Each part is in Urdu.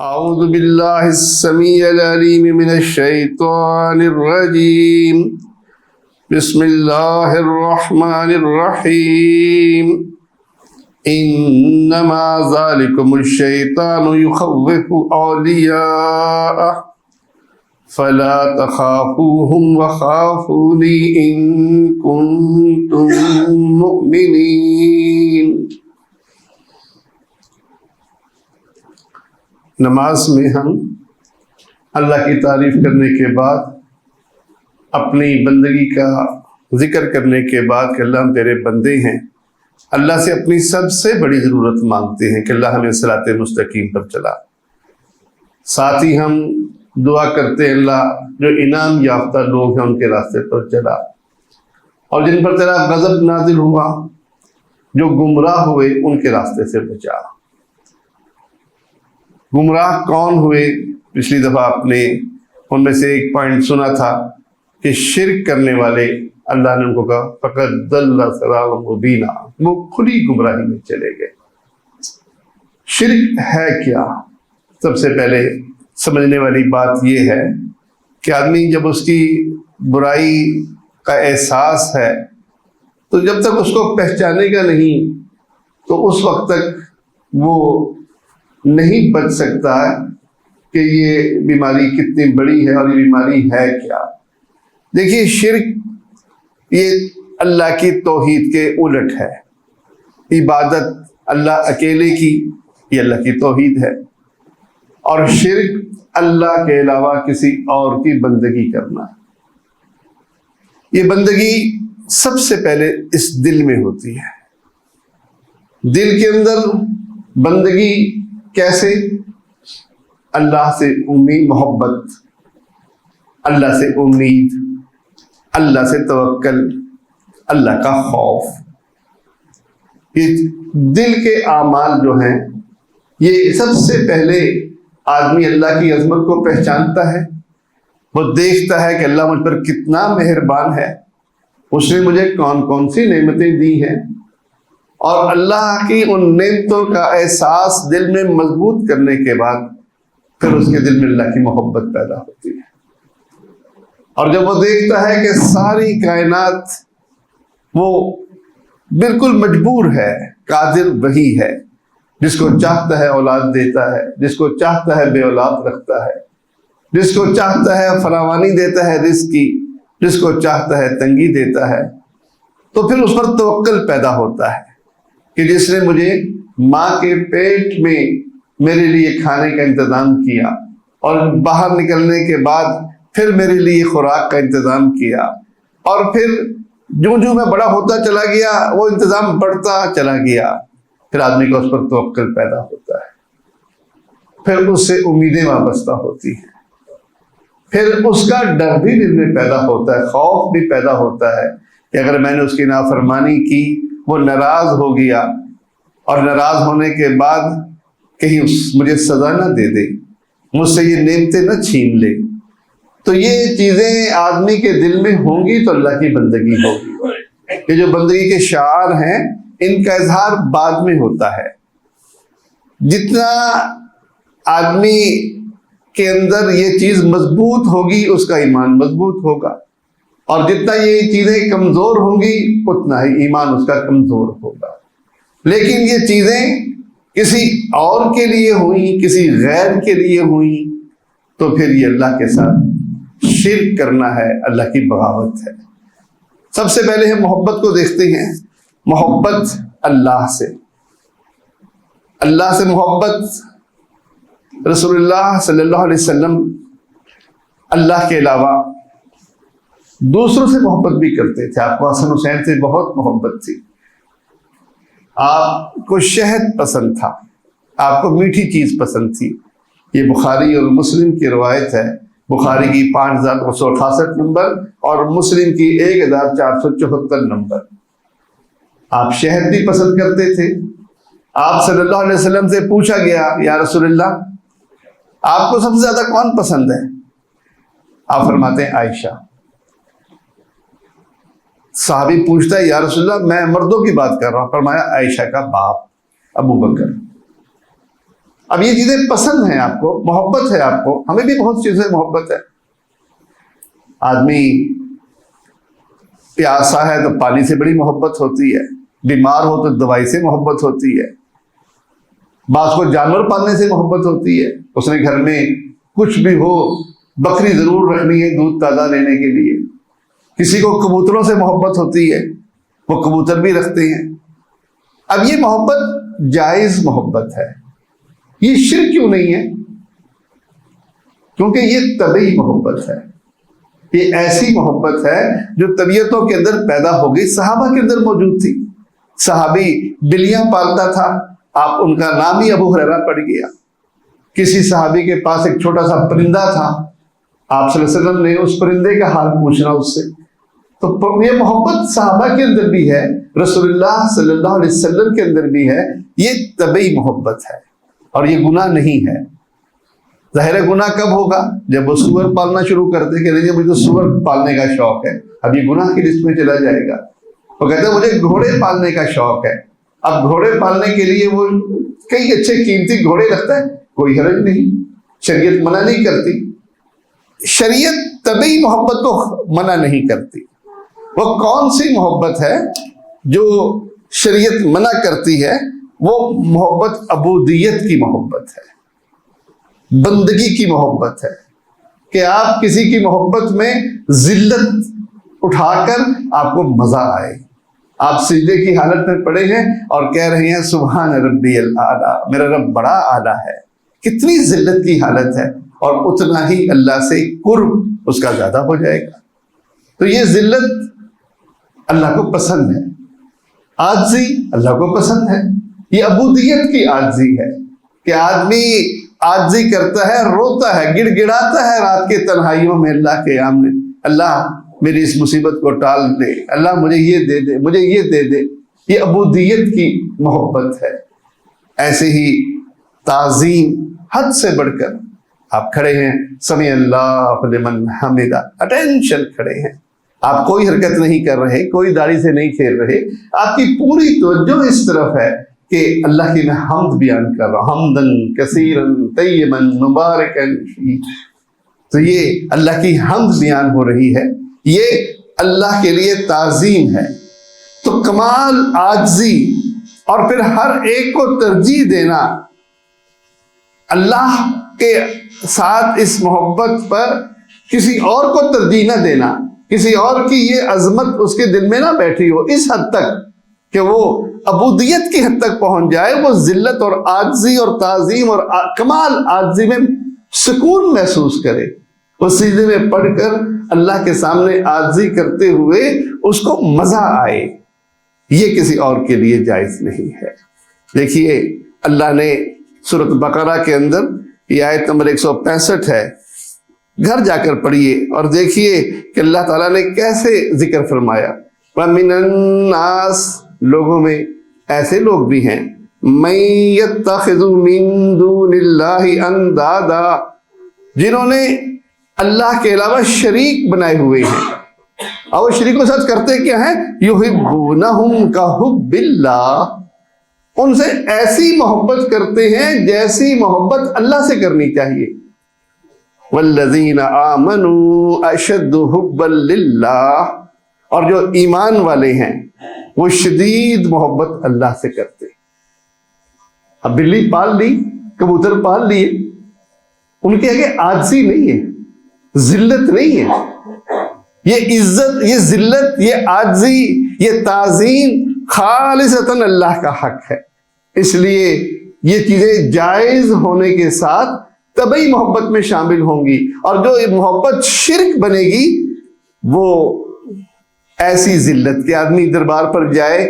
أعوذ بالله السميع العليم من الشيطان الرجيم بسم الله الرحمن الرحيم إنما ذلكم الشيطان يخوف أولياءه فلا تخافوهم وخافوني إن كنتم مؤمنين۔ نماز میں ہم اللہ کی تعریف کرنے کے بعد، اپنی بندگی کا ذکر کرنے کے بعد کہ اللہ ہم تیرے بندے ہیں، اللہ سے اپنی سب سے بڑی ضرورت مانگتے ہیں کہ اللہ ہمیں صراط مستقیم پر چلا۔ ساتھ ہی ہم دعا کرتے ہیں اللہ جو انعام یافتہ لوگ ہیں ان کے راستے پر چلا، اور جن پر تیرا غضب نازل ہوا، جو گمراہ ہوئے ان کے راستے سے بچا۔ گمراہ کون ہوئے؟ پچھلی دفعہ آپ نے ان میں سے ایک پوائنٹ سنا تھا کہ شرک کرنے والے اللہ نے ان کو کہا فقد ضل ضلالا مبینا، وہ کھلی گمراہی میں چلے گئے۔ شرک ہے کیا؟ سب سے پہلے سمجھنے والی بات یہ ہے کہ آدمی جب اس کی برائی کا احساس ہے تو جب تک اس کو پہچانے گا نہیں تو اس وقت تک وہ نہیں بچ سکتا ہے کہ یہ بیماری کتنی بڑی ہے اور یہ بیماری ہے کیا۔ دیکھیے، شرک یہ اللہ کی توحید کے الٹ ہے۔ عبادت اللہ اکیلے کی، یہ اللہ کی توحید ہے، اور شرک اللہ کے علاوہ کسی اور کی بندگی کرنا۔ یہ بندگی سب سے پہلے اس دل میں ہوتی ہے۔ دل کے اندر بندگی کیسے؟ اللہ سے محبت، اللہ سے امید، اللہ سے توکل، اللہ کا خوف۔ یہ دل کے اعمال جو ہیں، یہ سب سے پہلے آدمی اللہ کی عظمت کو پہچانتا ہے۔ وہ دیکھتا ہے کہ اللہ مجھ پر کتنا مہربان ہے، اس نے مجھے کون کون سی نعمتیں دی ہیں، اور اللہ کی ان نعمتوں کا احساس دل میں مضبوط کرنے کے بعد پھر اس کے دل میں اللہ کی محبت پیدا ہوتی ہے۔ اور جب وہ دیکھتا ہے کہ ساری کائنات وہ بالکل مجبور ہے، قادر وہی ہے، جس کو چاہتا ہے اولاد دیتا ہے، جس کو چاہتا ہے بے اولاد رکھتا ہے، جس کو چاہتا ہے فراوانی دیتا ہے رزق کی، جس کو چاہتا ہے تنگی دیتا ہے، تو پھر اس پر توکل پیدا ہوتا ہے کہ جس نے مجھے ماں کے پیٹ میں میرے لیے کھانے کا انتظام کیا، اور باہر نکلنے کے بعد پھر میرے لیے خوراک کا انتظام کیا، اور پھر جو میں بڑا ہوتا چلا گیا وہ انتظام بڑھتا چلا گیا، پھر آدمی کو اس پر توکل پیدا ہوتا ہے، پھر اس سے امیدیں وابستہ ہوتی ہیں، پھر اس کا ڈر بھی دل میں پیدا ہوتا ہے، خوف بھی پیدا ہوتا ہے کہ اگر میں نے اس کی نافرمانی کی، وہ ناراض ہو گیا، اور ناراض ہونے کے بعد کہیں مجھے سزا نہ دے دے، مجھ سے یہ نعمتیں نہ چھین لے۔ تو یہ چیزیں آدمی کے دل میں ہوں گی تو اللہ کی بندگی ہوگی۔ یہ جو بندگی کے شعار ہیں، ان کا اظہار بعد میں ہوتا ہے۔ جتنا آدمی کے اندر یہ چیز مضبوط ہوگی اس کا ایمان مضبوط ہوگا، اور جتنا یہ چیزیں کمزور ہوں گی اتنا ہی ایمان اس کا کمزور ہوگا۔ لیکن یہ چیزیں کسی اور کے لیے ہوئیں، کسی غیر کے لیے ہوئیں، تو پھر یہ اللہ کے ساتھ شرک کرنا ہے، اللہ کی بغاوت ہے۔ سب سے پہلے ہم محبت کو دیکھتے ہیں۔ محبت اللہ سے، اللہ سے محبت۔ رسول اللہ صلی اللہ علیہ وسلم اللہ کے علاوہ دوسروں سے محبت بھی کرتے تھے۔ آپ کو حسن حسین سے بہت محبت تھی، آپ کو شہد پسند تھا، آپ کو میٹھی چیز پسند تھی۔ یہ بخاری اور مسلم کی روایت ہے، بخاری کی 5268 نمبر اور مسلم کی 1474 نمبر۔ آپ شہد بھی پسند کرتے تھے۔ آپ صلی اللہ علیہ وسلم سے پوچھا گیا، یا رسول اللہ آپ کو سب سے زیادہ کون پسند ہے؟ آپ فرماتے ہیں عائشہ۔ صحابی پوچھتا ہے، یا رسول اللہ میں مردوں کی بات کر رہا ہوں، فرمایا عائشہ کا باپ ابو بکر۔ اب یہ چیزیں پسند ہیں آپ کو، محبت ہے آپ کو، ہمیں بھی بہت چیزیں محبت ہے. آدمی پیاسا ہے تو پانی سے بڑی محبت ہوتی ہے، بیمار ہو تو دوائی سے محبت ہوتی ہے، بعض کو جانور پالنے سے محبت ہوتی ہے، اس نے گھر میں کچھ بھی ہو بکری ضرور رکھنی ہے دودھ تازہ لینے کے لیے. کسی کو کبوتروں سے محبت ہوتی ہے، وہ کبوتر بھی رکھتے ہیں. اب یہ محبت جائز محبت ہے، یہ شرک کیوں نہیں ہے؟ کیونکہ یہ طبعی محبت ہے، یہ ایسی محبت ہے جو طبیعتوں کے اندر پیدا ہو گئی، صحابہ کے اندر موجود تھی. صحابی بلیاں پالتا تھا، آپ ان کا نام ہی ابو ہریرہ پڑ گیا. کسی صحابی کے پاس ایک چھوٹا سا پرندہ تھا، آپ صلی اللہ علیہ وسلم نے اس پرندے کا حال پوچھنا اس سے. تو یہ محبت صحابہ کے اندر بھی ہے، رسول اللہ صلی اللہ علیہ وسلم کے اندر بھی ہے. یہ طبعی محبت ہے اور یہ گناہ نہیں ہے. ظاہر گناہ کب ہوگا؟ جب وہ سور پالنا شروع کرتے کہ نہیں مجھے تو سور پالنے کا شوق ہے، اب یہ گناہ کی لسٹ میں چلا جائے گا. وہ کہتے ہیں مجھے گھوڑے پالنے کا شوق ہے، اب گھوڑے پالنے کے لیے وہ کئی اچھے قیمتی گھوڑے رکھتا ہے، کوئی حرج نہیں، شریعت منع نہیں کرتی. شریعت طبعی محبت کو منع نہیں کرتی. وہ کون سی محبت ہے جو شریعت منع کرتی ہے؟ وہ محبت عبودیت کی محبت ہے، بندگی کی محبت ہے، کہ آپ کسی کی محبت میں ذلت اٹھا کر آپ کو مزہ آئے. آپ سجدے کی حالت میں پڑے ہیں اور کہہ رہے ہیں سبحان ربی الاعلیٰ، میرا رب بڑا اعلیٰ ہے. کتنی ذلت کی حالت ہے، اور اتنا ہی اللہ سے قرب اس کا زیادہ ہو جائے گا. تو یہ ذلت اللہ کو پسند ہے، عاجزی اللہ کو پسند ہے. یہ عبودیت کی عاجزی ہے کہ آدمی عاجزی کرتا ہے، روتا ہے، گڑ گڑاتا ہے رات کے تنہائیوں میں اللہ کے سامنے، اللہ میری اس مصیبت کو ٹال دے، اللہ مجھے یہ دے دے، مجھے یہ دے دے. یہ عبودیت کی محبت ہے. ایسے ہی تعظیم حد سے بڑھ کر، آپ کھڑے ہیں سمیع اللہ لمن حمدہ، اٹینشن کھڑے ہیں، آپ کوئی حرکت نہیں کر رہے، کوئی داڑھی سے نہیں کھیل رہے، آپ کی پوری توجہ اس طرف ہے کہ اللہ کی میں حمد بیان کر رہا ہوں، حمدن کثیرن طیبن مبارکن فیہ. تو یہ اللہ کی حمد بیان ہو رہی ہے، یہ اللہ کے لیے تعظیم ہے. تو کمال عاجزی اور پھر ہر ایک کو ترجیح دینا، اللہ کے ساتھ اس محبت پر کسی اور کو ترجیح نہ دینا، کسی اور کی یہ عظمت اس کے دل میں نہ بیٹھی ہو اس حد تک کہ وہ عبودیت کی حد تک پہنچ جائے، وہ ذلت اور عاجزی اور تعظیم اور کمال عاجزی میں سکون محسوس کرے. وہ سجدے میں پڑھ کر اللہ کے سامنے عاجزی کرتے ہوئے اس کو مزہ آئے. یہ کسی اور کے لیے جائز نہیں ہے. دیکھیے اللہ نے سورۃ بقرہ کے اندر یہ آیت نمبر 165 ہے، گھر جا کر پڑھیے اور دیکھیے کہ اللہ تعالیٰ نے کیسے ذکر فرمایا. وَمِنَ النَّاسِ، لوگوں میں ایسے لوگ بھی ہیں، مَن يَتَّخِذُ مِن دُونِ اللَّهِ أَندَادًا، جنہوں نے اللہ کے علاوہ شریک بنائے ہوئے ہیں. اور وہ شریک کے ساتھ کرتے کیا ہیں؟ يُحِبُّونَهُمْ كَحُبِّ اللَّهِ، ان سے ایسی محبت کرتے ہیں جیسی محبت اللہ سے کرنی چاہیے. وَالَّذِينَ آمَنُوا أَشَدُّ حُبًّا لِلَّهِ، اور جو ایمان والے ہیں وہ شدید محبت اللہ سے کرتے. اب بلی پال لی، کبوتر پال لیے، ان کے آگے عاجزی نہیں ہے، ذلت نہیں ہے. یہ عزت، یہ ذلت، یہ عاجزی، یہ تعظیم خالصتاً اللہ کا حق ہے. اس لیے یہ چیزیں جائز ہونے کے ساتھ طبعی محبت میں شامل ہوں گی. اور جو محبت شرک بنے گی وہ ایسی ذلت کہ آدمی دربار پر جائے،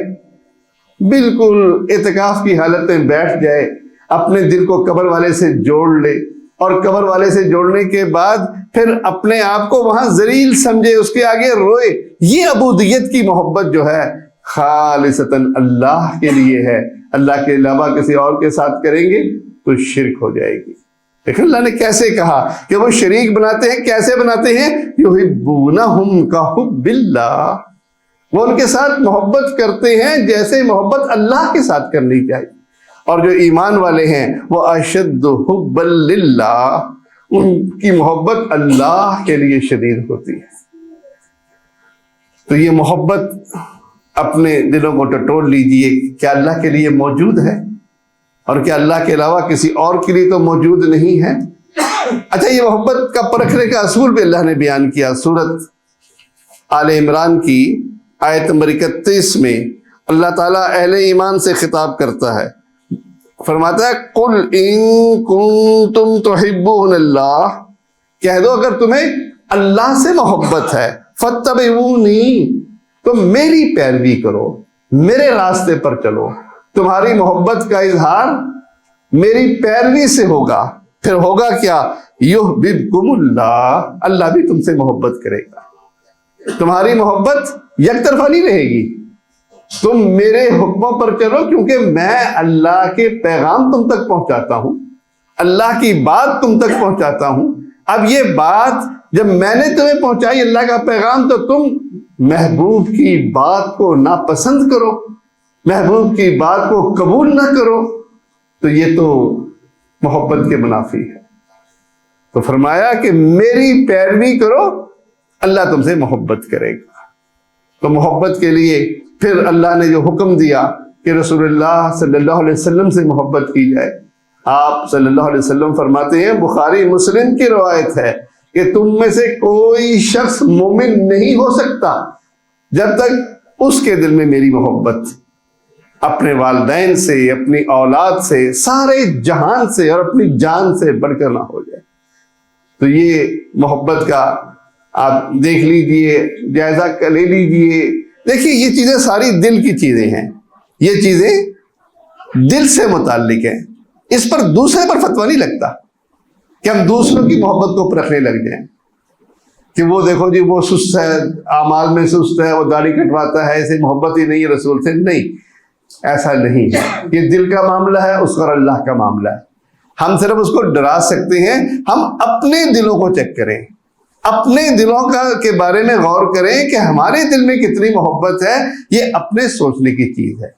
بالکل اعتکاف کی حالت میں بیٹھ جائے، اپنے دل کو قبر والے سے جوڑ لے، اور قبر والے سے جوڑنے کے بعد پھر اپنے آپ کو وہاں ذلیل سمجھے، اس کے آگے روئے. یہ عبودیت کی محبت جو ہے خالصتاً اللہ کے لیے ہے. اللہ کے علاوہ کسی اور کے ساتھ کریں گے تو شرک ہو جائے گی. دیکھیں اللہ نے کیسے کہا کہ وہ شریک بناتے ہیں. کیسے بناتے ہیں؟ یحبونہم کحب اللہ، وہ ان کے ساتھ محبت کرتے ہیں جیسے محبت اللہ کے ساتھ کرنی چاہیے. اور جو ایمان والے ہیں وہ اشد حبا للہ، ان کی محبت اللہ کے لیے شدید ہوتی ہے۔ تو یہ محبت اپنے دلوں کو ٹٹول لیجئے، کیا اللہ کے لیے موجود ہے؟ اور کیا اللہ کے علاوہ کسی اور کے لیے تو موجود نہیں ہے؟ اچھا، یہ محبت کا پرکھنے کا اصول بھی اللہ نے بیان کیا۔ سورت آل عمران کی آیت نمبر 31 میں اللہ تعالیٰ اہل ایمان سے خطاب کرتا ہے، فرماتا ہے قُلْ إِن كُنتُمْ تُحِبُّونَ اللَّهَ، کہہ دو اگر تمہیں اللہ سے محبت ہے، فَاتَّبِعُونِي، تم میری پیروی کرو، میرے راستے پر چلو، تمہاری محبت کا اظہار میری پیروی سے ہوگا، پھر ہوگا کیا؟ یحببکم اللہ، اللہ بھی تم سے محبت کرے گا۔ تمہاری محبت یک طرفہ نہیں رہے گی، تم میرے حکموں پر چلو، کیونکہ میں اللہ کے پیغام تم تک پہنچاتا ہوں، اللہ کی بات تم تک پہنچاتا ہوں۔ اب یہ بات جب میں نے تمہیں پہنچائی اللہ کا پیغام، تو تم محبوب کی بات کو ناپسند کرو، محبوب کی بات کو قبول نہ کرو، تو یہ تو محبت کے منافی ہے۔ تو فرمایا کہ میری پیروی کرو، اللہ تم سے محبت کرے گا۔ تو محبت کے لیے پھر اللہ نے جو حکم دیا کہ رسول اللہ صلی اللہ علیہ وسلم سے محبت کی جائے، آپ صلی اللہ علیہ وسلم فرماتے ہیں، بخاری مسلم کی روایت ہے کہ تم میں سے کوئی شخص مومن نہیں ہو سکتا جب تک اس کے دل میں میری محبت اپنے والدین سے، اپنی اولاد سے، سارے جہان سے اور اپنی جان سے بڑھ کر نہ ہو جائے۔ تو یہ محبت کا آپ دیکھ لیجئے، جائزہ لے لیجئے۔ دیکھیے یہ چیزیں ساری دل کی چیزیں ہیں، یہ چیزیں دل سے متعلق ہیں، اس پر دوسرے پر فتویٰ نہیں لگتا کہ ہم دوسروں کی محبت کو پرکھنے لگ جائیں کہ وہ دیکھو جی وہ سست ہے، اعمال میں سست ہے، وہ داڑھی کٹواتا ہے، اسے محبت ہی نہیں ہے رسول سے۔ نہیں، ایسا نہیں ہے، یہ دل کا معاملہ ہے، اس کا اللہ کا معاملہ ہے۔ ہم صرف اس کو ڈرا سکتے ہیں، ہم اپنے دلوں کو چیک کریں، اپنے دلوں کے بارے میں غور کریں کہ ہمارے دل میں کتنی محبت ہے۔ یہ اپنے سوچنے کی چیز ہے،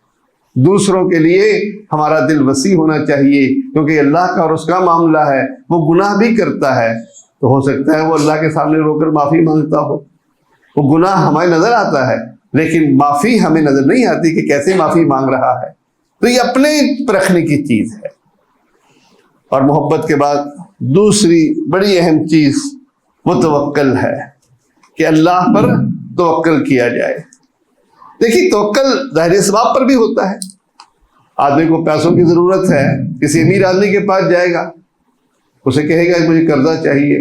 دوسروں کے لیے ہمارا دل وسیع ہونا چاہیے، کیونکہ اللہ کا اور اس کا معاملہ ہے۔ وہ گناہ بھی کرتا ہے تو ہو سکتا ہے وہ اللہ کے سامنے رو کر معافی مانگتا ہو، وہ گناہ ہمیں نظر آتا ہے لیکن معافی ہمیں نظر نہیں آتی کہ کیسے معافی مانگ رہا ہے۔ تو یہ اپنے پرکھنے کی چیز ہے۔ اور محبت کے بعد دوسری بڑی اہم چیز وہ توکل ہے کہ اللہ پر توکل کیا جائے۔ دیکھیے توکل ظاہر اسباب پر بھی ہوتا ہے۔ آدمی کو پیسوں کی ضرورت ہے، کسی امیر آدمی کے پاس جائے گا، اسے کہے گا کہ مجھے قرضہ چاہیے۔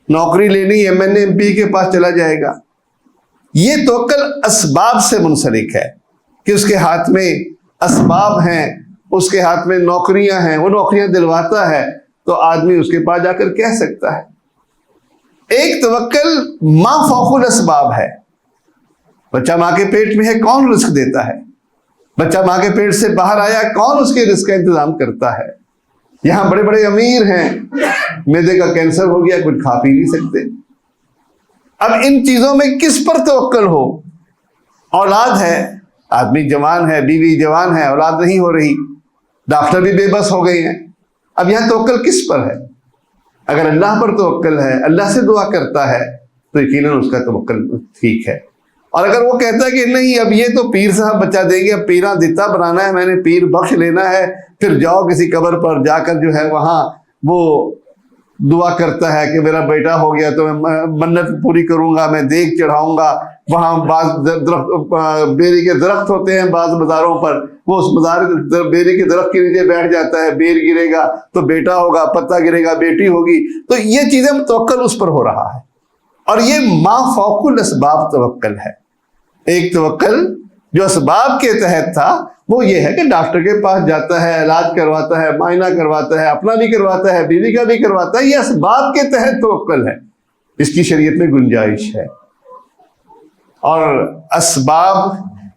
نوکری لینی MNA MP کے پاس چلا جائے گا۔ یہ توکل اسباب سے منسلک ہے کہ اس کے ہاتھ میں اسباب ہیں، اس کے ہاتھ میں نوکریاں ہیں، وہ نوکریاں دلواتا ہے تو آدمی اس کے پاس جا کر کہہ سکتا ہے۔ ایک توکل ما فوق الاسباب ہے۔ بچہ ماں کے پیٹ میں ہے، کون رزق دیتا ہے؟ بچہ ماں کے پیٹ سے باہر آیا، کون اس کے رزق کا انتظام کرتا ہے؟ یہاں بڑے بڑے امیر ہیں، معدے کا کینسر ہو گیا، کچھ کھا پی نہیں سکتے۔ اب ان چیزوں میں کس پر توکل ہو؟ اولاد ہے، آدمی جوان ہے، بیوی جوان ہے، اولاد نہیں ہو رہی، ڈاکٹر بھی بے بس ہو گئے ہیں۔ اب یہاں توکل کس پر ہے؟ اگر اللہ پر توکل ہے، اللہ سے دعا کرتا ہے تو یقیناً اس کا توکل ٹھیک ہے۔ اور اگر وہ کہتا ہے کہ نہیں اب یہ تو پیر صاحب بچہ دیں گے، اب پیراں دتا بنانا ہے، میں نے پیر بخش لینا ہے، پھر جاؤ کسی قبر پر جا کر جو ہے وہاں وہ دعا کرتا ہے کہ میرا بیٹا ہو گیا تو میں منت پوری کروں گا، میں دیگ چڑھاؤں گا۔ وہاں بعض درخت بیری کے درخت ہوتے ہیں بعض بازاروں پر، وہ اس بیری کے درخت کے نیچے بیٹھ جاتا ہے، بیر گرے گا تو بیٹا ہوگا، پتا گرے گا بیٹی ہوگی۔ تو یہ چیزیں توکل اس پر ہو رہا ہے، اور یہ ما فوق الاسباب توکل ہے۔ ایک توکل جو اسباب کے تحت تھا وہ یہ ہے کہ ڈاکٹر کے پاس جاتا ہے، علاج کرواتا ہے، معائنہ کرواتا ہے، اپنا بھی کرواتا ہے، بیوی کا بھی کرواتا ہے۔ یہ اسباب کے تحت توکل ہے، اس کی شریعت میں گنجائش ہے۔ اور اسباب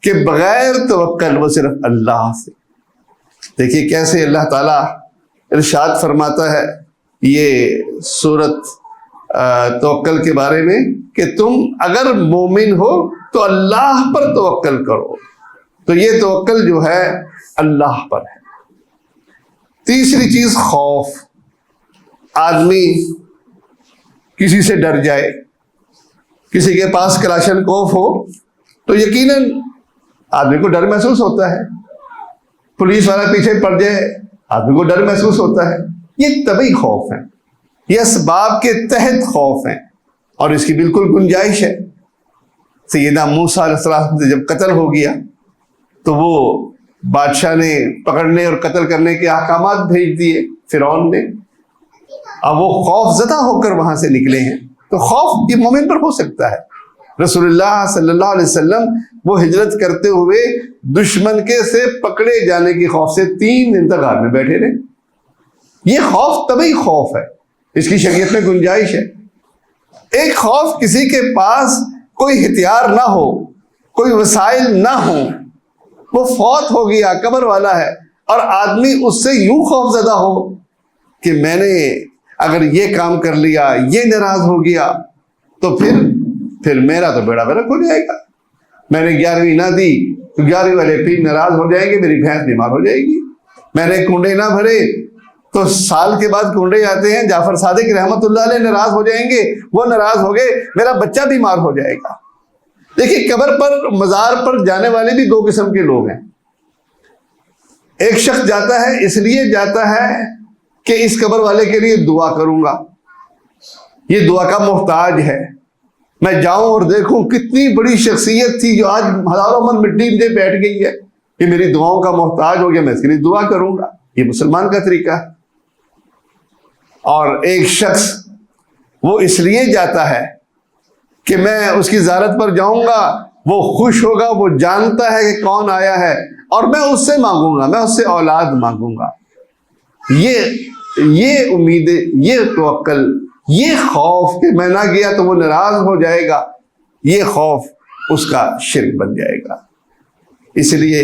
کے بغیر توکل وہ صرف اللہ سے۔ دیکھیے کیسے اللہ تعالیٰ ارشاد فرماتا ہے یہ سورت توکل کے بارے میں کہ تم اگر مومن ہو تو اللہ پر توکل کرو۔ تو یہ توکل جو ہے اللہ پر ہے۔ تیسری چیز خوف. آدمی کسی سے ڈر جائے, کسی کے پاس کلاشنکوف ہو تو یقیناً آدمی کو ڈر محسوس ہوتا ہے. پولیس والا پیچھے پڑ جائے, آدمی کو ڈر محسوس ہوتا ہے. یہ طبعی خوف ہے, یہ اسباب کے تحت خوف ہیں, اور اس کی بالکل گنجائش ہے. سیدنا موسیٰ علیہ السلام سے جب قتل ہو گیا تو وہ بادشاہ نے پکڑنے اور قتل کرنے کے احکامات بھیج دیے فرعون نے. اب وہ خوف زدہ ہو کر وہاں سے نکلے ہیں. تو خوف یہ مومن پر ہو سکتا ہے. رسول اللہ صلی اللہ علیہ وسلم وہ ہجرت کرتے ہوئے دشمن کے سے پکڑے جانے کی خوف سے 3 دن تک غار میں بیٹھے رہے. یہ خوف طبعی خوف ہے, اس کی شریعت میں گنجائش ہے. ایک خوف کسی کے پاس کوئی ہتھیار نہ ہو, کوئی وسائل نہ ہو, وہ فوت ہو گیا, قبر والا ہے, اور آدمی اس سے یوں خوف زدہ ہو کہ میں نے اگر یہ کام کر لیا, یہ ناراض ہو گیا تو پھر میرا تو بیڑا غرق ہو جائے گا. میں نے 11ویں نہ دی تو 11ویں والے پیر ناراض ہو جائیں گے, میری بھینس بیمار ہو جائے گی. میں نے کنڈے نہ بھرے تو سال کے بعد کنڈے آتے ہیں, جعفر صادق رحمت اللہ علیہ ناراض ہو جائیں گے, وہ ناراض ہو گئے, میرا بچہ بیمار ہو جائے گا. دیکھیے قبر پر, مزار پر جانے والے بھی 2 قسم کے لوگ ہیں. ایک شخص جاتا ہے اس لیے جاتا ہے کہ اس قبر والے کے لیے دعا کروں گا, یہ دعا کا محتاج ہے. میں جاؤں اور دیکھوں کتنی بڑی شخصیت تھی جو آج ہزاروں من مٹی میں بیٹھ گئی ہے, کہ میری دعاؤں کا محتاج ہو گیا, میں اس کے لیے دعا کروں گا. یہ مسلمان کا طریقہ ہے. اور ایک شخص وہ اس لیے جاتا ہے کہ میں اس کی زیارت پر جاؤں گا, وہ خوش ہوگا, وہ جانتا ہے کہ کون آیا ہے, اور میں اس سے مانگوں گا, میں اس سے اولاد مانگوں گا. یہ امید, یہ توکل, یہ خوف کہ میں نہ گیا تو وہ ناراض ہو جائے گا, یہ خوف اس کا شرک بن جائے گا. اس لیے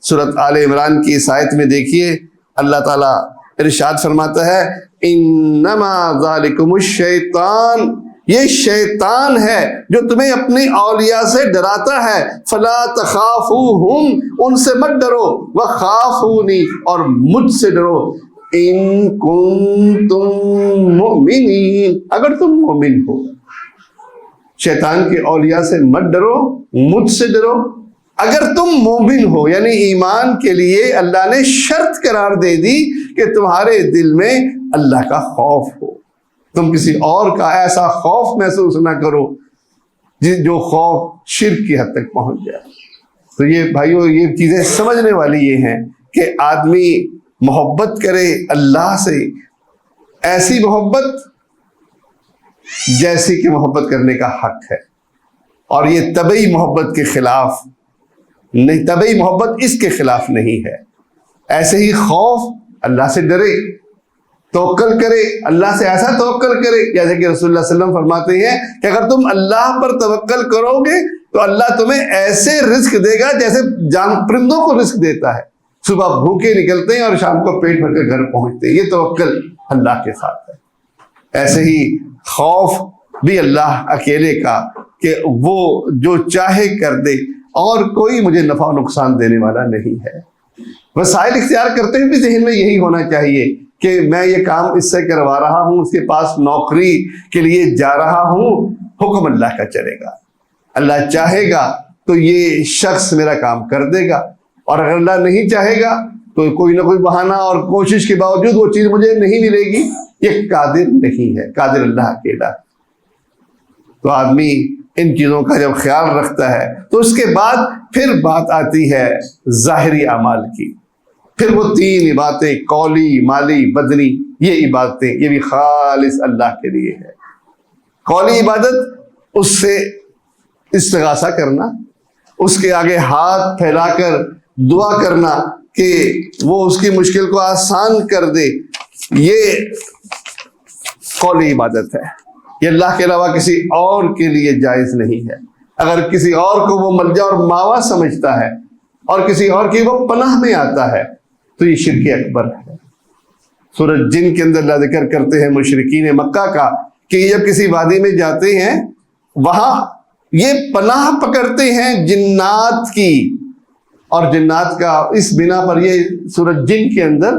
سورۃ آل عمران کی اس آیت میں دیکھیے اللہ تعالیٰ ارشاد فرماتا ہے انما ذالکم الشیطان, یہ شیطان ہے جو تمہیں اپنی اولیاء سے ڈراتا ہے. فلا تخافوہم, ان سے مت ڈرو, وخافونی, اور مجھ سے ڈرو, ان کنتم مؤمنین, اگر تم مومن ہو. شیطان کے اولیاء سے مت ڈرو, مجھ سے ڈرو اگر تم مومن ہو. یعنی ایمان کے لیے اللہ نے شرط قرار دے دی کہ تمہارے دل میں اللہ کا خوف ہو, تم کسی اور کا ایسا خوف محسوس نہ کرو جو خوف شرک کی حد تک پہنچ جائے. تو یہ بھائیو, یہ چیزیں سمجھنے والی یہ ہیں کہ آدمی محبت کرے اللہ سے, ایسی محبت جیسی کہ محبت کرنے کا حق ہے, اور یہ طبعی محبت کے خلاف نہیں, طبعی محبت اس کے خلاف نہیں ہے. ایسے ہی خوف, اللہ سے ڈرے, توکل کرے, اللہ سے ایسا توکل کرے جیسے کہ رسول اللہ صلی اللہ علیہ وسلم فرماتے ہیں کہ اگر تم اللہ پر توکل کرو گے تو اللہ تمہیں ایسے رزق دے گا جیسے پرندوں کو رزق دیتا ہے. صبح بھوکے نکلتے ہیں اور شام کو پیٹ بھر کے گھر پہنچتے ہیں, یہ توکل اللہ کے ساتھ ہے. ایسے ہی خوف بھی اللہ اکیلے کا کہ وہ جو چاہے کر دے, اور کوئی مجھے نفع و نقصان دینے والا نہیں ہے. وسائل اختیار کرتے ہوئے بھی ذہن میں یہی ہونا چاہیے کہ میں یہ کام اس سے کروا رہا ہوں, اس کے پاس نوکری کے لیے جا رہا ہوں, حکم اللہ کا چلے گا. اللہ چاہے گا تو یہ شخص میرا کام کر دے گا, اور اگر اللہ نہیں چاہے گا تو کوئی نہ کوئی بہانہ اور کوشش کے باوجود وہ چیز مجھے نہیں ملے گی. یہ قادر نہیں ہے, قادر اللہ اکیلا. تو آدمی ان چیزوں کا جب خیال رکھتا ہے تو اس کے بعد پھر بات آتی ہے ظاہری اعمال کی. پھر وہ 3 عبادتیں, قولی, مالی, بدنی, یہ عبادتیں, یہ بھی خالص اللہ کے لیے ہے. قولی عبادت, اس سے استغاثہ کرنا, اس کے آگے ہاتھ پھیلا کر دعا کرنا کہ وہ اس کی مشکل کو آسان کر دے, یہ قولی عبادت ہے. یہ اللہ کے علاوہ کسی اور کے لیے جائز نہیں ہے. اگر کسی اور کو وہ ملجا اور ماوا سمجھتا ہے اور کسی اور کی وہ پناہ میں آتا ہے تو یہ شرک اکبر ہے. سورۃ جن کے اندر اللہ ذکر کرتے ہیں مشرکین مکہ کا کہ یہ جب کسی وادی میں جاتے ہیں وہاں یہ پناہ پکڑتے ہیں جنات کی, اور جنات کا اس بنا پر یہ سورۃ جن کے اندر